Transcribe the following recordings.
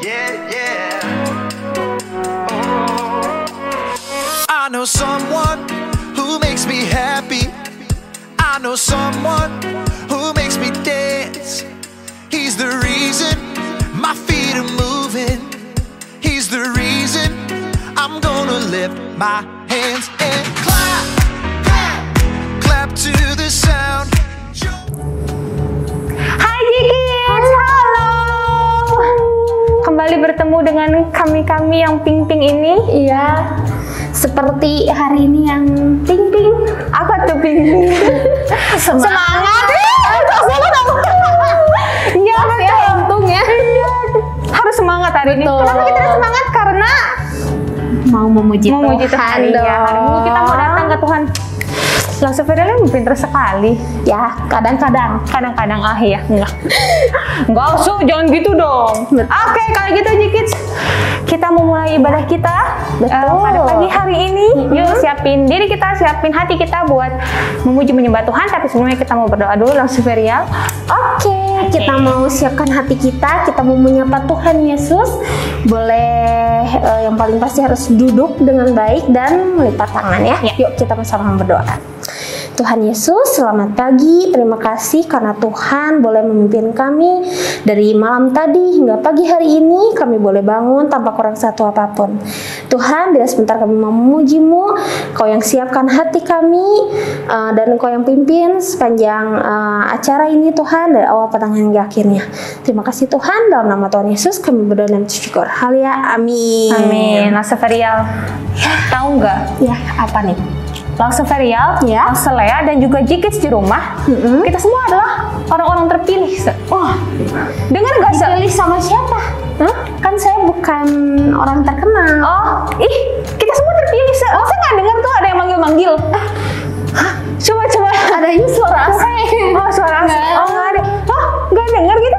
Yeah, yeah. Oh. I know someone who makes me happy. I know someone who makes me dance. He's the reason my feet are moving. He's the reason I'm gonna lift my hands and clap, clap, clap to the sound. Hai Jikits, halo. Kembali bertemu dengan kami yang ping-ping ini. Iya, seperti hari ini yang ping-ping. Apa tuh ping-ping? Semangat! Iya, ya, untung ya. Harus semangat hari ini. Betul. Kenapa kita harus semangat? Karena Mau memuji Tuhan. Iya, hari ini kita mau datang ke Tuhan. Langsung Ferial pinter sekali. Ya, kadang-kadang. Kadang-kadang ya. Enggak usah, jangan gitu dong. Oke, kalau gitu Jikits, kita mau mulai ibadah kita. Betul. Pada pagi hari ini. Yuk siapin diri kita, siapin hati kita buat memuji menyembah Tuhan. Tapi sebelumnya kita mau berdoa dulu langsung Ferial. Oke, kita mau siapkan hati kita mau menyapa Tuhan Yesus. Boleh yang paling pasti harus duduk dengan baik dan melipat tangan ya. Yuk kita bersama berdoa. Tuhan Yesus, selamat pagi. Terima kasih karena Tuhan boleh memimpin kami dari malam tadi hingga pagi hari ini. Kami boleh bangun tanpa kurang satu apapun. Tuhan, bila sebentar kami mau memuji-Mu, Kau yang siapkan hati kami dan Kau yang pimpin sepanjang acara ini Tuhan, dari awal pertengahan hingga akhirnya. Terima kasih Tuhan, dalam nama Tuhan Yesus kami berdoa dan bersyukur. Halia, amin. Amin. Langsung Ferial. Tahu nggak? Ya, apa nih? Langsung Ferial, Ya. Langsung Lea dan juga Jikits di rumah. Kita semua adalah orang-orang terpilih. Wah, Dengar nggak Se? dipilih sama siapa? Kan saya bukan orang terkenal. Oh, kita semua terpilih. Saya nggak dengar tuh ada yang manggil-manggil. Coba. Ada ini suara asing. Oh, suara asing. Oh, nggak ada. Oh, nggak dengar gitu?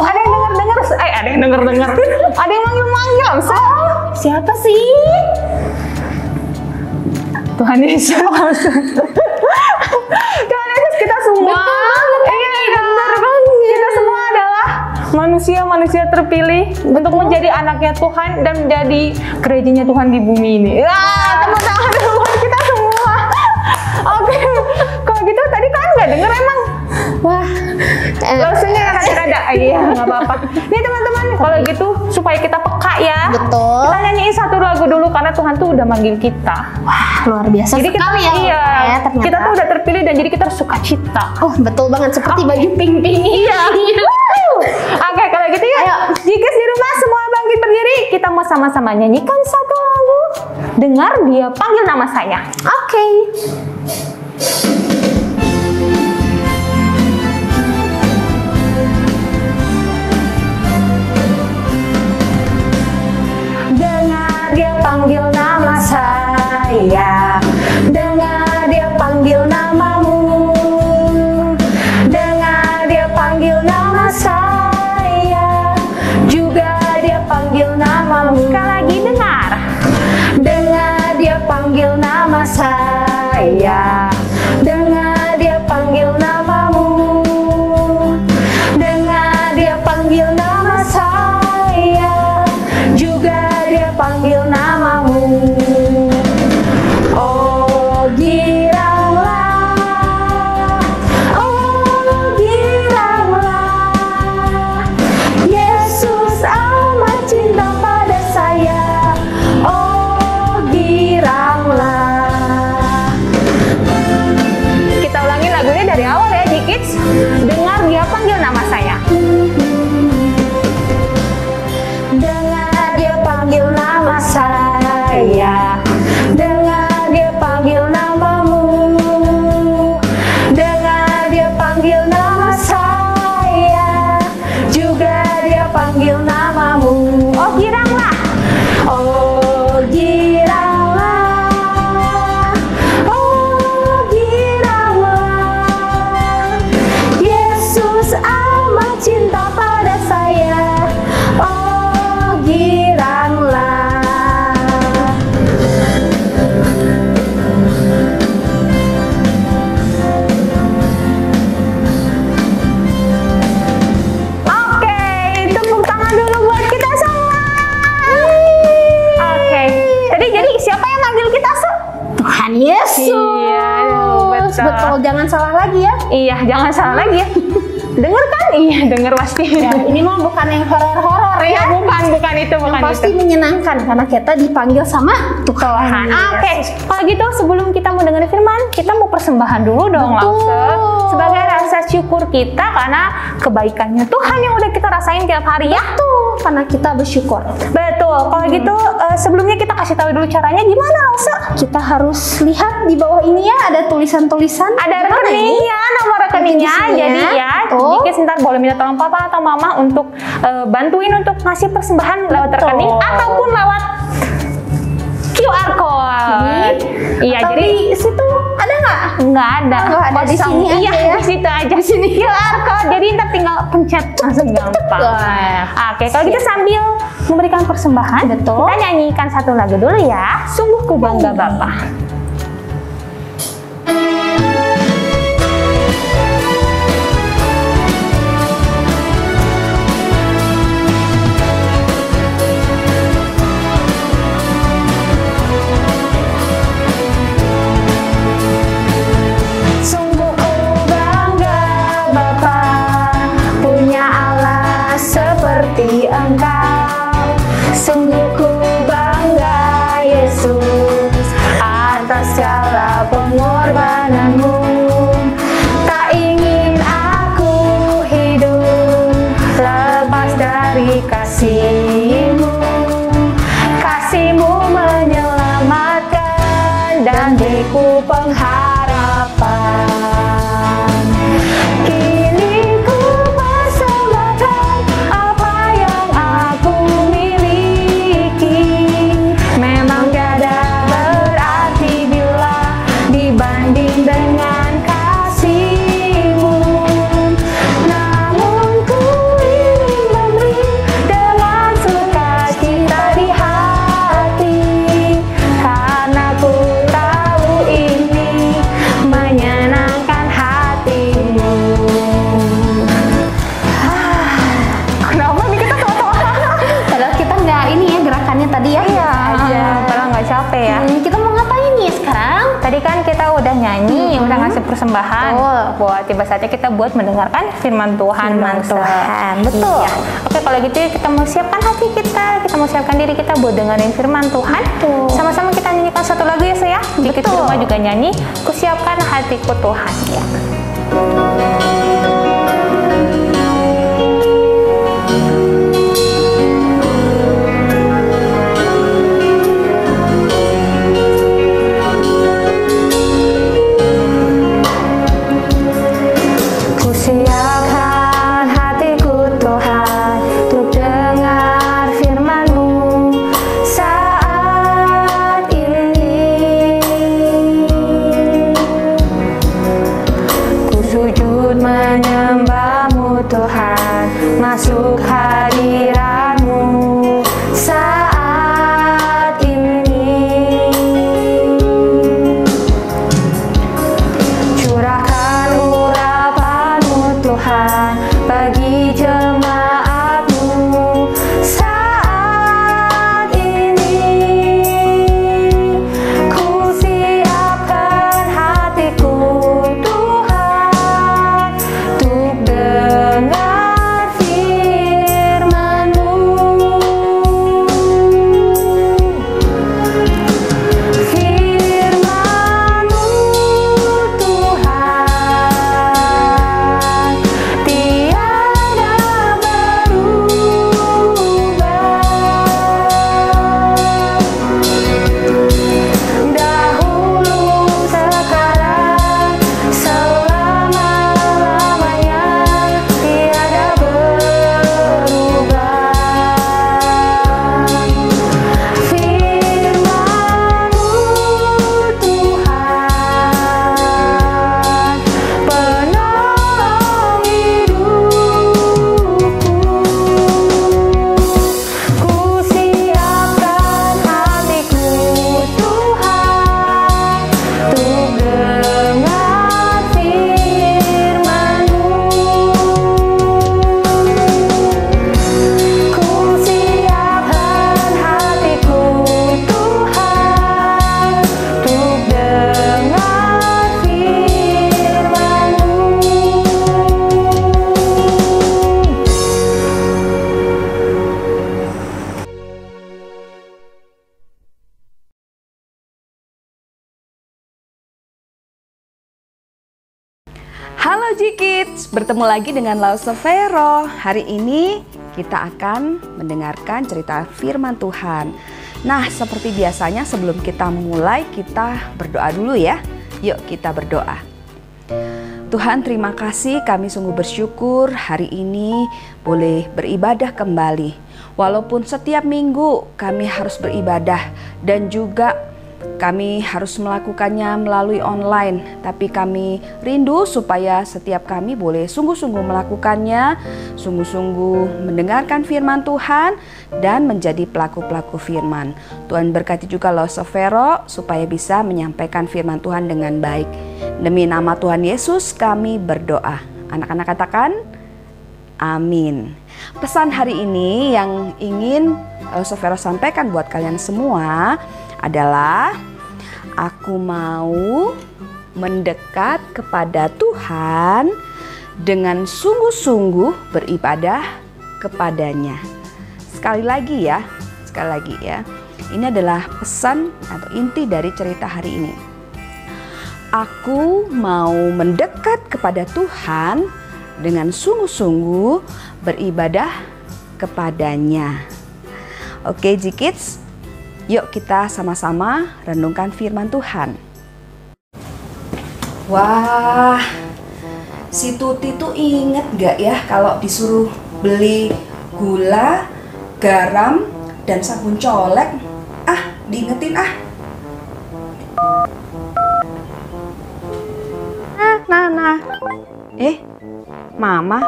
Ada yang dengar. Ada yang dengar. Ada yang manggil-manggil. Siapa sih? Tuhan Yesus. Tuhan Yesus, kita semua. Benar banget. Kita semua adalah manusia terpilih untuk menjadi anaknya Tuhan dan menjadi gerejanya Tuhan di bumi ini. Tepuk tangan buat kita semua. Oke. Kalau gitu tadi kan nggak dengar emang. Wah, Langsungnya rada-rada. Iya, nggak apa-apa. Nih teman-teman, kalau gitu supaya kita peka ya. betul. Kita nyanyiin satu lagu dulu karena Tuhan tuh udah manggil kita. Wah, luar biasa Jadi kita, sekali ya. Ternyata. kita tuh udah terpilih dan jadi kita harus suka cita. Oh, betul banget seperti baju pink-pink. Iya. Oke, kalau gitu ya. Ayo. Jikits di rumah semua bangkit berdiri. Kita mau sama-sama nyanyikan satu lagu. Dengar dia panggil nama saya. Oke. Dengar dia panggil nama saya. Dengar dia panggil namamu. Dengar dia panggil nama saya. Juga dia panggil namamu. Sekali lagi dengar. Dengar dia panggil nama saya. Dengar dia panggil namamu. Dengar dia panggil nama saya. Juga dia panggil namamu. Oh giranglah, oh giranglah, jangan salah lagi ya. Iya, jangan salah lagi ya. Denger kan? Iya, denger pasti. Ya, ini mah bukan yang horor-horor Ya, ya. bukan itu, Yang bukan pasti itu. menyenangkan karena kita dipanggil sama Tuhan. Oke, kalau gitu sebelum kita mau dengerin firman, kita mau persembahan dulu dong, Betul. Lause. Sebagai rasa syukur kita karena kebaikannya Tuhan yang udah kita rasain tiap hari ya. Betul, karena kita bersyukur. Betul. Kalau gitu sebelumnya kita kasih tahu dulu caranya gimana, Lause? Kita harus lihat di bawah ini ya, ada tulisan-tulisan. Ada Gimana ini? rekeningnya, nomor rekeningnya. Di sini ya. Jadi ya, Betul. dikit sebentar boleh minta tolong papa atau mama untuk bantuin untuk ngasih persembahan lewat Betul. rekening ataupun lewat QR code. Iya, Atau jadi di situ ada nggak? nggak ada. Nggak ada, di Kosong. sini aja Iya, ya. di situ aja. Di sini QR code. Jadi ntar tinggal pencet langsung gampang. Wah. Oke, kalau gitu sambil memberikan persembahan, Betul. kita nyanyikan satu lagu dulu ya. Sungguh ku bangga Bapa. Sungguh ku bangga Bapa, punya Allah seperti Engkau. Sungguh ku bangga Yesus, atas segala pengorbananmu. Tak ingin aku hidup lepas dari kasih-Mu. Kasih-Mu menyelamatkan dan beriku pengharapan. Kini ku persembahkan apa yang aku miliki. Memang tiada berarti bila dibanding dengan kasih-Mu. Namun ku ingin memberi dengan sukacita di hati, karena ku tahu ini menyenangkan hati-Mu. Kenapa nih kita tawa-tawa? Padahal kita nggak ini ya gerakannya tadi ya. Iya, aja. padahal nggak capek ya. Kita mau ngapain nih sekarang? Tadi kan kita udah nyanyi, udah ngasih persembahan. Betul. Buat tiba saatnya kita buat mendengarkan firman Tuhan. Firman Bangsa. Tuhan, betul. Iya. Oke, kalau gitu kita mau siapkan hati kita mau siapkan diri kita buat dengerin firman Tuhan. Betul. Sama-sama kita nyanyikan satu lagu ya, saya. Dikit di Betul. rumah juga nyanyi. Kusiapkan hatiku Tuhan. Ya. Kusiapkan hatiku Tuhan untuk dengar firman-Mu saat ini. Ku sujud menyembah-Mu Tuhan, masuk hadirat-Mu saat ini. Curahkan urapan-Mu Tuhan bagi jemaat-Mu saat ini. Ku siapkan hatiku Tuhan untuk dengar firman-Mu. Firman-Mu Tuhan tiada Kids, bertemu lagi dengan Lau Severo. Hari ini kita akan mendengarkan cerita firman Tuhan. Nah, seperti biasanya sebelum kita mulai, kita berdoa dulu ya. Yuk kita berdoa. Tuhan, terima kasih, kami sungguh bersyukur hari ini boleh beribadah kembali. Walaupun setiap minggu kami harus beribadah dan juga kami harus melakukannya melalui online, tapi kami rindu supaya setiap kami boleh sungguh-sungguh melakukannya, sungguh-sungguh mendengarkan firman Tuhan dan menjadi pelaku-pelaku firman. Tuhan berkati juga Lau Severo supaya bisa menyampaikan firman Tuhan dengan baik. Demi nama Tuhan Yesus kami berdoa. Anak-anak katakan amin. Pesan hari ini yang ingin Lau Severo sampaikan buat kalian semua adalah aku mau mendekat kepada Tuhan dengan sungguh-sungguh beribadah kepadanya. Sekali lagi ya. Ini adalah pesan atau inti dari cerita hari ini. Aku mau mendekat kepada Tuhan dengan sungguh-sungguh beribadah kepadanya. Oke, J-Kids. Yuk kita sama-sama renungkan firman Tuhan. Wah, si Tuti tuh inget gak ya kalau disuruh beli gula, garam, dan sabun colek? Ah, diingetin ah. Nah. Mama.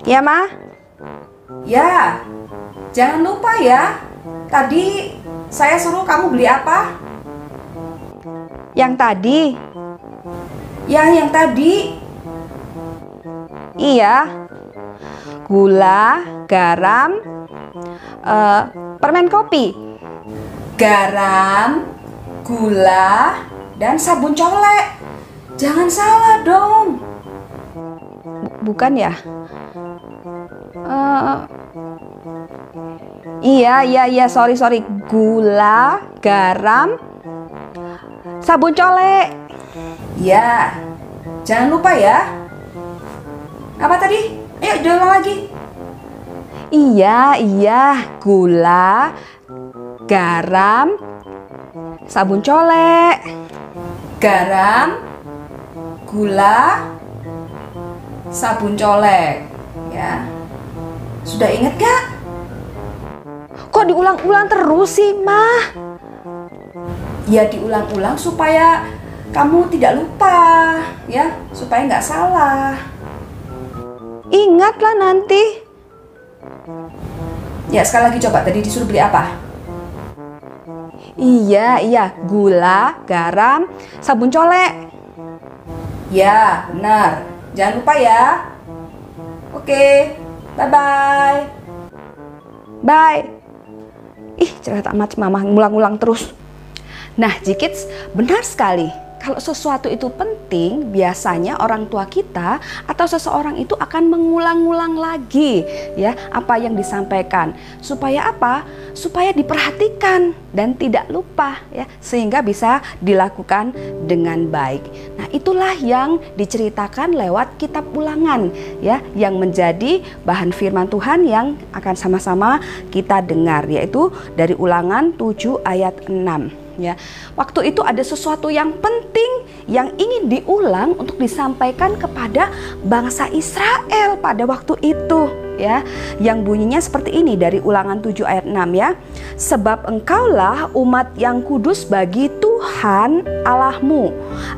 Ya, Ma? Ya, jangan lupa ya. Tadi saya suruh kamu beli apa? Yang tadi? Ya, yang tadi. Iya. Gula, garam, permen kopi. Garam, gula, dan sabun colek. Jangan salah dong. Bukan ya? Iya, sorry. Gula, garam, sabun colek. Ya, jangan lupa ya. Apa tadi? Ayo diulang lagi. Iya, gula, garam, sabun colek. Garam, gula, sabun colek. Ya. Sudah ingat gak? Kok diulang-ulang terus sih, Ma? Ya diulang-ulang supaya kamu tidak lupa, ya, supaya nggak salah. Ingatlah nanti. Ya, sekali lagi coba, tadi disuruh beli apa? Iya, gula, garam, sabun colek. Ya, benar. Jangan lupa ya. Oke, bye-bye. Bye. Ih, cerita amat Mama ngulang-ulang terus. Nah, J-Kids, benar sekali. Kalau sesuatu itu penting, biasanya orang tua kita atau seseorang itu akan mengulang-ulang lagi ya apa yang disampaikan. Supaya apa? Supaya diperhatikan dan tidak lupa ya, sehingga bisa dilakukan dengan baik. Nah, itulah yang diceritakan lewat kitab Ulangan ya, yang menjadi bahan firman Tuhan yang akan sama-sama kita dengar, yaitu dari Ulangan 7 ayat 6. Ya, waktu itu ada sesuatu yang penting yang ingin diulang untuk disampaikan kepada bangsa Israel pada waktu itu ya, yang bunyinya seperti ini dari Ulangan 7 ayat 6 ya. Sebab engkaulah umat yang kudus bagi Tuhan Allahmu.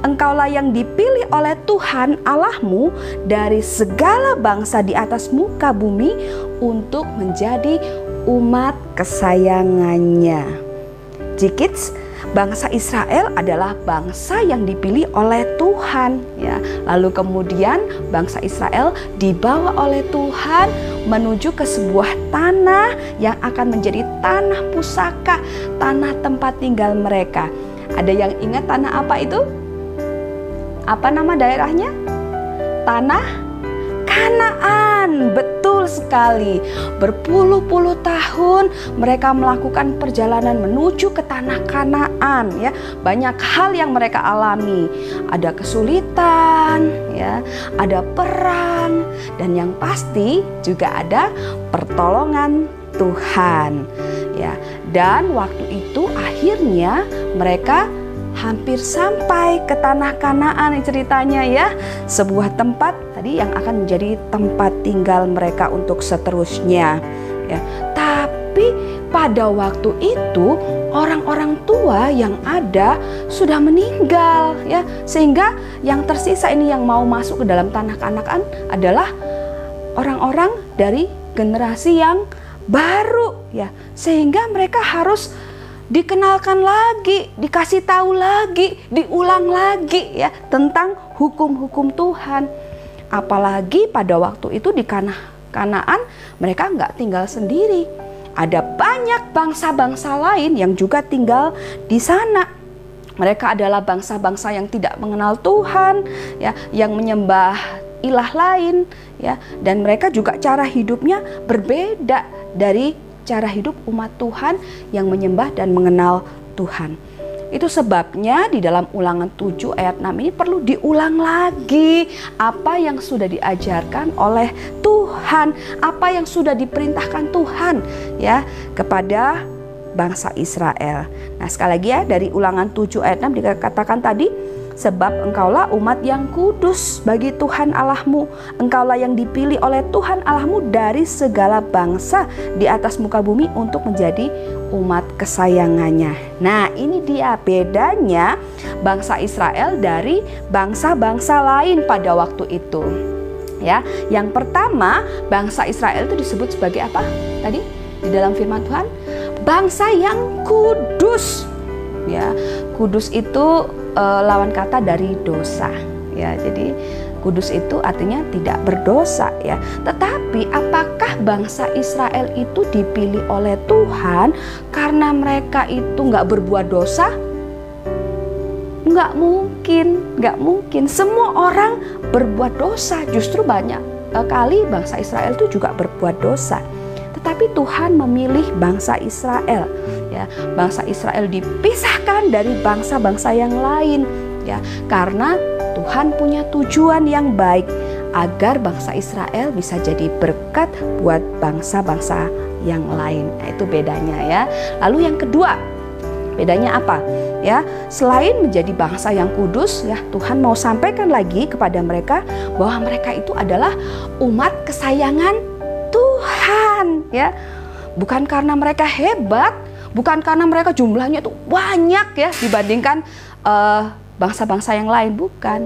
Engkaulah yang dipilih oleh Tuhan Allahmu dari segala bangsa di atas muka bumi untuk menjadi umat kesayangannya. J-Kids, bangsa Israel adalah bangsa yang dipilih oleh Tuhan ya. Lalu kemudian bangsa Israel dibawa oleh Tuhan menuju ke sebuah tanah yang akan menjadi tanah pusaka, tanah tempat tinggal mereka. Ada yang ingat tanah apa itu? Apa nama daerahnya? Tanah Kanaan. Betul sekali. Berpuluh-puluh tahun mereka melakukan perjalanan menuju ke tanah Kanaan ya. Banyak hal yang mereka alami. Ada kesulitan ya, ada perang, dan yang pasti juga ada pertolongan Tuhan ya. Dan waktu itu akhirnya mereka hampir sampai ke tanah Kanaan ceritanya ya. Sebuah tempat tadi yang akan menjadi tempat tinggal mereka untuk seterusnya ya. Tapi pada waktu itu orang-orang tua yang ada sudah meninggal ya. Sehingga yang tersisa ini yang mau masuk ke dalam tanah Kanaan adalah orang-orang dari generasi yang baru ya. Sehingga mereka harus dikenalkan lagi, dikasih tahu lagi, diulang lagi ya tentang hukum-hukum Tuhan. Apalagi pada waktu itu di Kanaan mereka nggak tinggal sendiri. Ada banyak bangsa-bangsa lain yang juga tinggal di sana. Mereka adalah bangsa-bangsa yang tidak mengenal Tuhan ya, yang menyembah ilah lain ya, dan mereka juga cara hidupnya berbeda dari cara hidup umat Tuhan yang menyembah dan mengenal Tuhan. Itu sebabnya di dalam Ulangan 7 ayat 6 ini perlu diulang lagi apa yang sudah diajarkan oleh Tuhan, apa yang sudah diperintahkan Tuhan ya kepada bangsa Israel. Nah, sekali lagi ya, dari Ulangan 7 ayat 6 dikatakan tadi, sebab engkaulah umat yang kudus bagi Tuhan Allahmu. Engkaulah yang dipilih oleh Tuhan Allahmu dari segala bangsa di atas muka bumi untuk menjadi umat kesayangannya. Nah, ini dia bedanya bangsa Israel dari bangsa-bangsa lain pada waktu itu. Ya, yang pertama, bangsa Israel itu disebut sebagai apa? Tadi di dalam firman Tuhan, bangsa yang kudus. Ya, kudus itu lawan kata dari dosa ya. Jadi kudus itu artinya tidak berdosa ya. Tetapi apakah bangsa Israel itu dipilih oleh Tuhan karena mereka itu nggak berbuat dosa? Nggak mungkin. Semua orang berbuat dosa. Justru banyak kali bangsa Israel itu juga berbuat dosa. Tetapi Tuhan memilih bangsa Israel ya. Bangsa Israel dipisahkan dari bangsa-bangsa yang lain ya, karena Tuhan punya tujuan yang baik agar bangsa Israel bisa jadi berkat buat bangsa-bangsa yang lain. Nah, itu bedanya ya. Lalu yang kedua, bedanya apa? Ya, selain menjadi bangsa yang kudus ya, Tuhan mau sampaikan lagi kepada mereka bahwa mereka itu adalah umat kesayangan Tuhan ya. Bukan karena mereka hebat, bukan karena mereka jumlahnya itu banyak ya dibandingkan bangsa-bangsa yang lain, bukan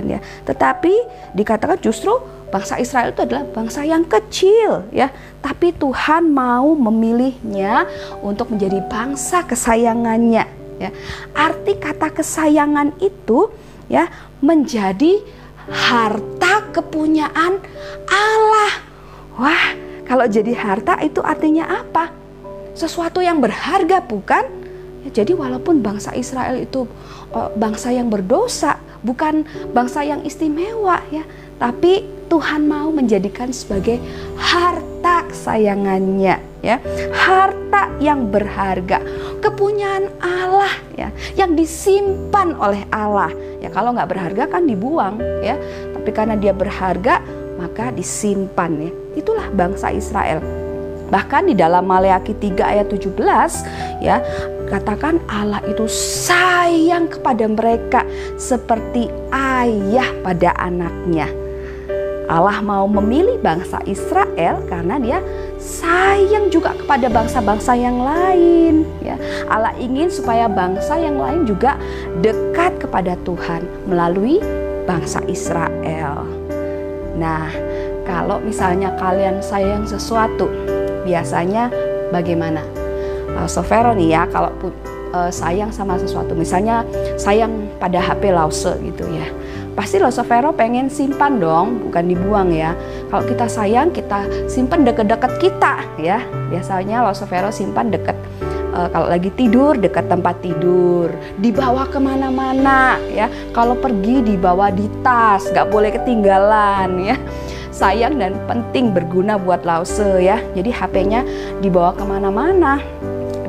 ya. Tetapi dikatakan justru bangsa Israel itu adalah bangsa yang kecil ya, tapi Tuhan mau memilihnya untuk menjadi bangsa kesayangannya ya. Arti kata kesayangan itu ya, menjadi harta kepunyaan Allah. Wah, kalau jadi harta itu artinya apa? Sesuatu yang berharga, bukan? Ya, jadi walaupun bangsa Israel itu bangsa yang berdosa, bukan bangsa yang istimewa ya, tapi Tuhan mau menjadikan sebagai harta kesayangannya ya, harta yang berharga, kepunyaan Allah ya, yang disimpan oleh Allah ya. Kalau nggak berharga kan dibuang ya, tapi karena dia berharga maka disimpan ya. Itulah bangsa Israel. Bahkan di dalam Maleakhi 3 ayat 17 ya, katakan Allah itu sayang kepada mereka seperti ayah pada anaknya. Allah mau memilih bangsa Israel karena dia sayang juga kepada bangsa-bangsa yang lain ya. Allah ingin supaya bangsa yang lain juga dekat kepada Tuhan melalui bangsa Israel. Nah, kalau misalnya kalian sayang sesuatu, biasanya bagaimana? Saudara nih ya, kalau sayang sama sesuatu, misalnya sayang pada HP Lause gitu ya, pasti saudara pengen simpan dong, bukan dibuang ya. Kalau kita sayang, kita simpan deket-deket kita ya. Biasanya saudara simpan deket, kalau lagi tidur dekat tempat tidur, dibawa kemana-mana ya. Kalau pergi dibawa di tas, gak boleh ketinggalan ya. Sayang dan penting, berguna buat Lause ya. Jadi HP-nya dibawa kemana-mana.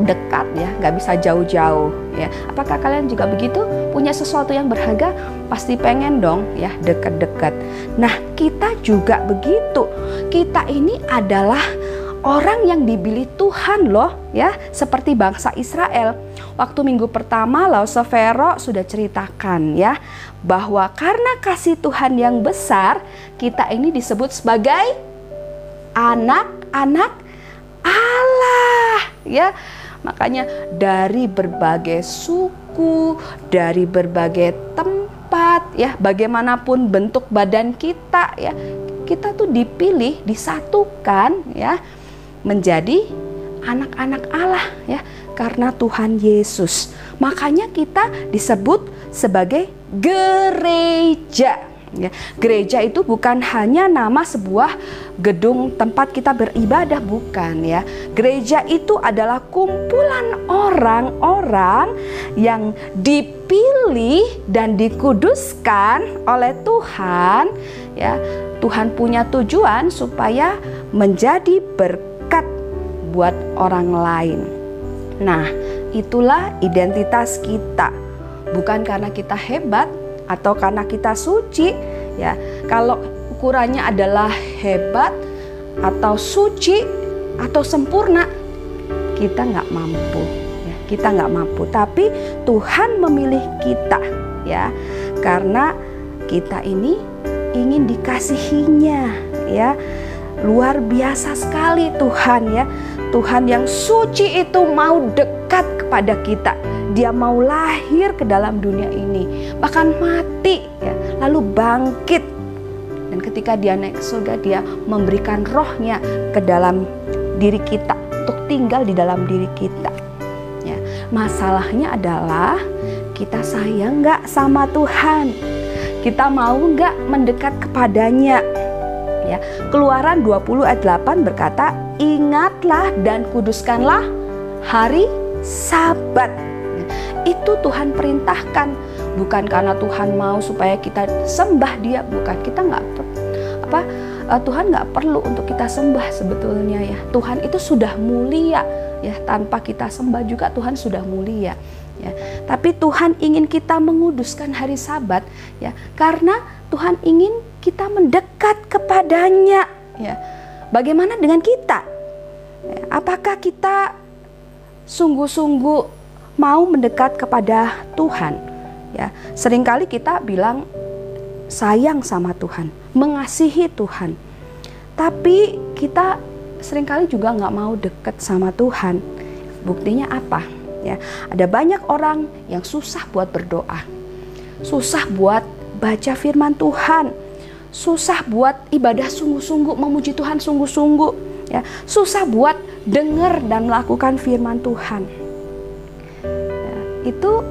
dekat ya, nggak bisa jauh-jauh ya. Apakah kalian juga begitu? Punya sesuatu yang berharga, pasti pengen dong ya dekat-dekat. Nah, kita juga begitu. Kita ini adalah orang yang dipilih Tuhan loh ya, seperti bangsa Israel. Waktu minggu pertama Lause Vero sudah ceritakan ya, bahwa karena kasih Tuhan yang besar, kita ini disebut sebagai anak-anak Allah ya. Makanya dari berbagai suku, dari berbagai tempat ya, bagaimanapun bentuk badan kita ya, kita tuh dipilih, disatukan ya, menjadi anak-anak Allah ya, karena Tuhan Yesus. Makanya kita disebut sebagai gereja. Ya, gereja itu bukan hanya nama sebuah gedung tempat kita beribadah, bukan ya. Gereja itu adalah kumpulan orang-orang yang dipilih dan dikuduskan oleh Tuhan ya. Tuhan punya tujuan supaya menjadi berkat buat orang lain. Nah, itulah identitas kita. Bukan karena kita hebat atau karena kita suci ya. Kalau ukurannya adalah hebat atau suci atau sempurna, kita nggak mampu ya, kita nggak mampu. Tapi Tuhan memilih kita ya, karena kita ini ingin dikasihinya ya. Luar biasa sekali Tuhan ya. Tuhan yang suci itu mau dekat kepada kita. Dia mau lahir ke dalam dunia ini, bahkan mati ya, lalu bangkit. Dan ketika dia naik ke surga, dia memberikan rohnya ke dalam diri kita, untuk tinggal di dalam diri kita ya. Masalahnya adalah kita sayang gak sama Tuhan? Kita mau gak mendekat kepadanya ya? Keluaran 20 ayat 8 berkata, ingatlah dan kuduskanlah hari Sabat. Itu Tuhan perintahkan, bukan karena Tuhan mau supaya kita sembah Dia, bukan. Kita Tuhan nggak perlu untuk kita sembah sebetulnya ya. Tuhan itu sudah mulia ya, tanpa kita sembah juga Tuhan sudah mulia ya. Tapi Tuhan ingin kita menguduskan hari Sabat ya, karena Tuhan ingin kita mendekat kepadanya ya. Bagaimana dengan kita? Apakah kita sungguh-sungguh mau mendekat kepada Tuhan ya? Seringkali kita bilang sayang sama Tuhan, mengasihi Tuhan, tapi kita seringkali juga nggak mau dekat sama Tuhan. Buktinya apa ya? Ada banyak orang yang susah buat berdoa, susah buat baca firman Tuhan, susah buat ibadah sungguh-sungguh, memuji Tuhan sungguh-sungguh ya, susah buat dengar dan melakukan firman Tuhan. Itu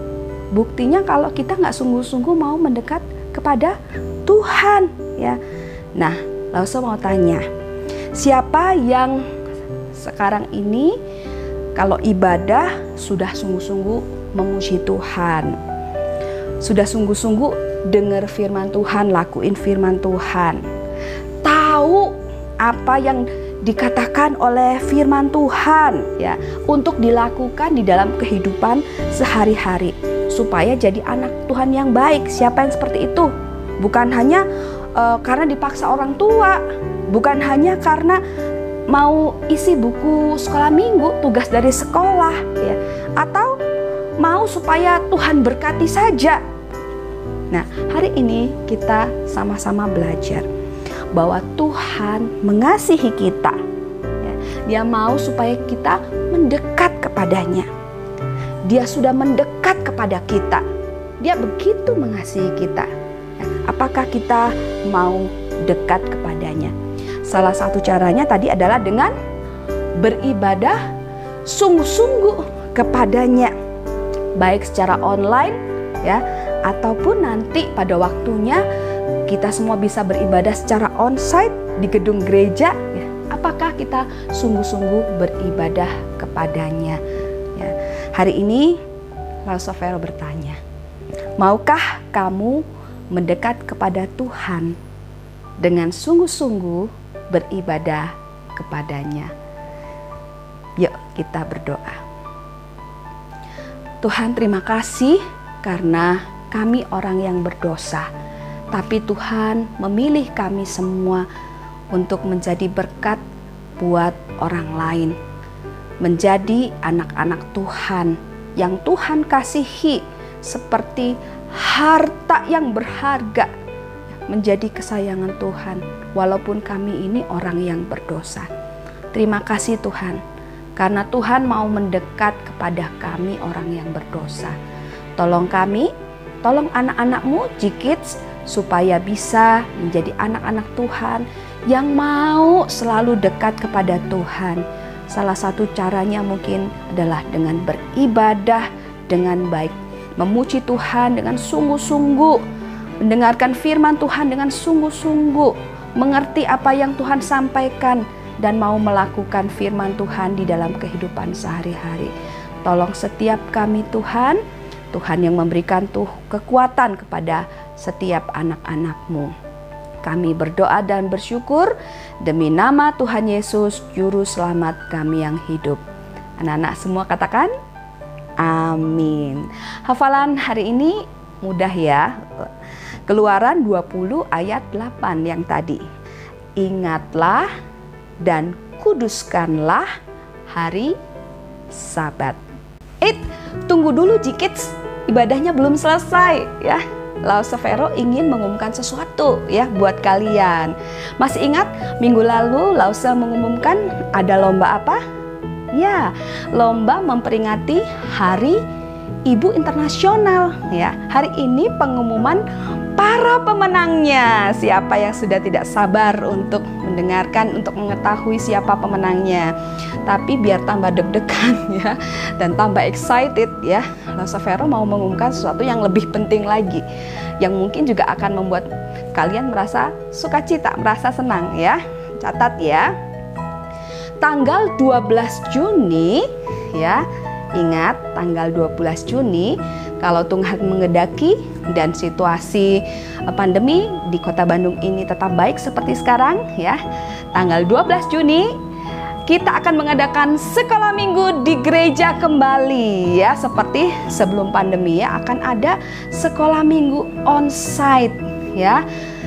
buktinya kalau kita nggak sungguh-sungguh mau mendekat kepada Tuhan ya. Nah, Lause mau tanya, siapa yang sekarang ini kalau ibadah sudah sungguh-sungguh memuji Tuhan, sudah sungguh-sungguh dengar firman Tuhan, lakuin firman Tuhan, tahu apa yang dikatakan oleh firman Tuhan ya, untuk dilakukan di dalam kehidupan sehari-hari supaya jadi anak Tuhan yang baik? Siapa yang seperti itu? Bukan hanya karena dipaksa orang tua, bukan hanya karena mau isi buku sekolah minggu, tugas dari sekolah ya, atau mau supaya Tuhan berkati saja. Nah, hari ini kita sama-sama belajar bahwa Tuhan mengasihi kita ya. Dia mau supaya kita mendekat kepadanya. Dia sudah mendekat kepada kita. Dia begitu mengasihi kita ya. Apakah kita mau dekat kepadanya? Salah satu caranya tadi adalah dengan beribadah sungguh-sungguh kepadanya, baik secara online ya, ataupun nanti pada waktunya kita semua bisa beribadah secara onsite di gedung gereja ya. Apakah kita sungguh-sungguh beribadah kepadanya ya? Hari ini Lause Vero bertanya, maukah kamu mendekat kepada Tuhan dengan sungguh-sungguh beribadah kepadanya? Yuk kita berdoa. Tuhan, terima kasih karena kami orang yang berdosa. Tapi Tuhan memilih kami semua untuk menjadi berkat buat orang lain. Menjadi anak-anak Tuhan yang Tuhan kasihi seperti harta yang berharga. Menjadi kesayangan Tuhan walaupun kami ini orang yang berdosa. Terima kasih Tuhan, karena Tuhan mau mendekat kepada kami orang yang berdosa. Tolong kami, tolong anak-anak-Mu G-Kids supaya bisa menjadi anak-anak Tuhan yang mau selalu dekat kepada Tuhan. Salah satu caranya mungkin adalah dengan beribadah dengan baik, memuji Tuhan dengan sungguh-sungguh, mendengarkan firman Tuhan dengan sungguh-sungguh, mengerti apa yang Tuhan sampaikan, dan mau melakukan firman Tuhan di dalam kehidupan sehari-hari. Tolong setiap kami Tuhan, Tuhan yang memberikan kekuatan kepada setiap anak-anak-Mu. Kami berdoa dan bersyukur demi nama Tuhan Yesus, Juru Selamat kami yang hidup. Anak-anak semua katakan, amin. Hafalan hari ini mudah ya. Keluaran 20 ayat 8 yang tadi. Ingatlah dan kuduskanlah hari Sabat. Tunggu dulu G-Kids, ibadahnya belum selesai ya. Lause Vero ingin mengumumkan sesuatu ya buat kalian. Masih ingat minggu lalu Lause mengumumkan ada lomba apa? Ya, lomba memperingati Hari Ibu Internasional ya. Hari ini pengumuman para pemenangnya. Siapa yang sudah tidak sabar untuk mendengarkan, untuk mengetahui siapa pemenangnya. Tapi biar tambah deg-degan ya dan tambah excited ya, Lause Vero mau mengumumkan sesuatu yang lebih penting lagi, yang mungkin juga akan membuat kalian merasa sukacita, merasa senang ya. Catat ya. Tanggal 12 Juni ya. Ingat tanggal 12 Juni kalau Tuhan menghendaki dan situasi pandemi di Kota Bandung ini tetap baik seperti sekarang ya. Tanggal 12 Juni kita akan mengadakan sekolah minggu di gereja kembali ya, seperti sebelum pandemi ya. Akan ada sekolah minggu onsite ya,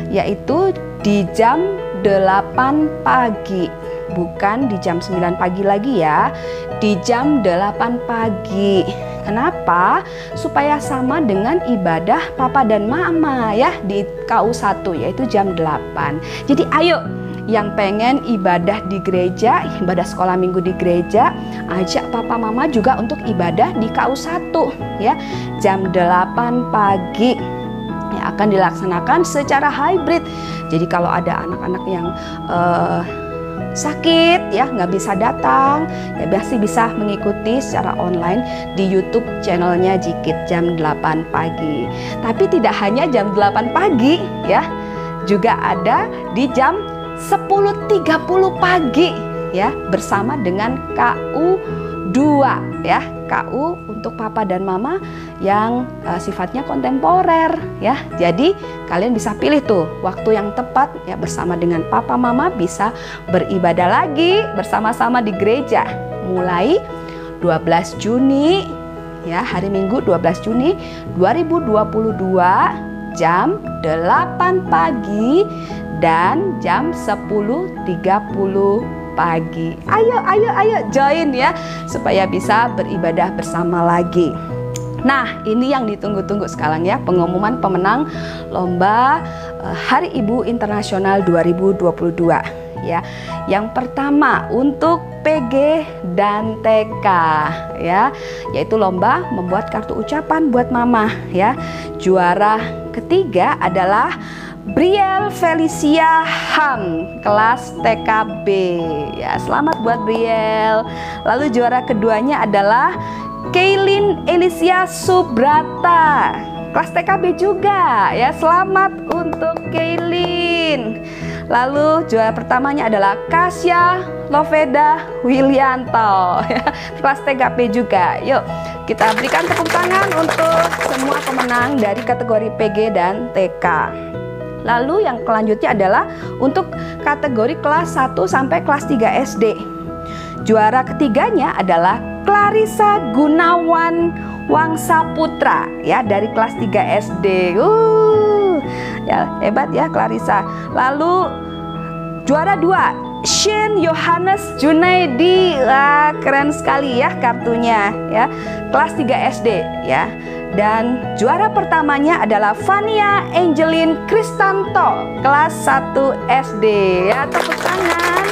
yaitu di jam 8 pagi. Bukan di jam 9 pagi lagi ya, di jam 8 pagi. Kenapa? Supaya sama dengan ibadah papa dan mama ya di KU1 yaitu jam 8. Jadi ayo yang pengen ibadah di gereja, ibadah sekolah minggu di gereja, ajak papa mama juga untuk ibadah di KU1 ya, jam 8 pagi. Ya, akan dilaksanakan secara hybrid. Jadi kalau ada anak-anak yang sakit ya nggak bisa datang ya, masih bisa mengikuti secara online di YouTube channelnya G-Kids jam 8 pagi. Tapi tidak hanya jam 8 pagi ya, juga ada di jam 10.30 pagi ya, bersama dengan KU2 ya, KU untuk papa dan mama yang sifatnya kontemporer ya. Jadi kalian bisa pilih tuh waktu yang tepat ya, bersama dengan papa mama bisa beribadah lagi bersama-sama di gereja mulai 12 Juni ya, hari Minggu 12 Juni 2022 jam 8 pagi dan jam 10.30 pagi. Ayo join ya supaya bisa beribadah bersama lagi. Nah, ini yang ditunggu-tunggu sekarang ya, pengumuman pemenang lomba Hari Ibu Internasional 2022 ya. Yang pertama untuk PG dan TK ya, yaitu lomba membuat kartu ucapan buat mama ya. Juara ketiga adalah Briel Felicia Ham, kelas TKB ya, selamat buat Briel. Lalu juara keduanya adalah Kaylin Elisia Subrata, kelas TKB juga ya, selamat untuk Kaylin. Lalu juara pertamanya adalah Kasya Loveda Willianto ya, kelas TKB juga. Yuk kita berikan tepuk tangan untuk semua pemenang dari kategori PG dan TK. Lalu yang selanjutnya adalah untuk kategori kelas 1 sampai kelas 3 SD. Juara ketiganya adalah Clarissa Gunawan Wangsa Putra ya dari kelas 3 SD. Ya hebat ya Clarissa. Lalu juara 2 Shane Yohanes Junaidi. Wah, keren sekali ya kartunya ya. Kelas 3 SD ya. Dan juara pertamanya adalah Vania Angelin Kristanto kelas 1 SD ya. Tepuk tangan.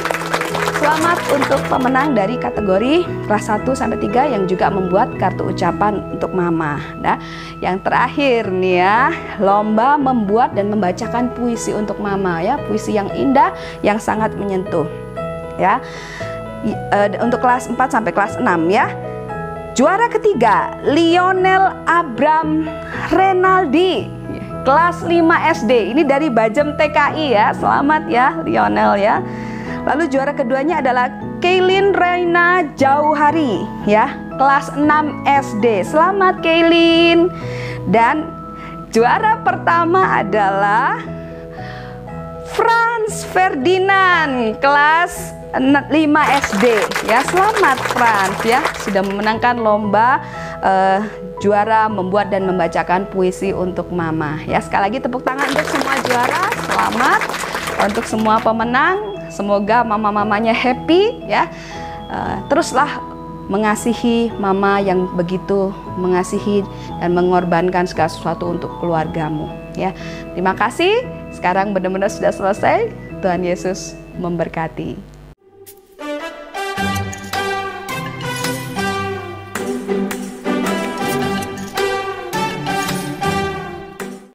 Selamat untuk pemenang dari kategori kelas 1 sampai 3 yang juga membuat kartu ucapan untuk mama. Nah, yang terakhir nih ya, lomba membuat dan membacakan puisi untuk mama ya, puisi yang indah yang sangat menyentuh. Ya. Untuk kelas 4 sampai kelas 6 ya. Juara ketiga, Lionel Abram Renaldi, kelas 5 SD. Ini dari Bajem TKI ya. Selamat ya Lionel ya. Lalu juara keduanya adalah Kaylin Reina Jauhari ya, kelas 6 SD. Selamat Kaylin. Dan juara pertama adalah Franz Ferdinand, kelas 5 SD ya. Selamat Franz ya, sudah memenangkan lomba juara membuat dan membacakan puisi untuk mama ya. Sekali lagi tepuk tangan untuk semua juara. Selamat untuk semua pemenang. Semoga mama-mamanya happy ya. Teruslah mengasihi mama yang begitu mengasihi dan mengorbankan segala sesuatu untuk keluargamu ya. Terima kasih. Sekarang benar-benar sudah selesai. Tuhan Yesus memberkati.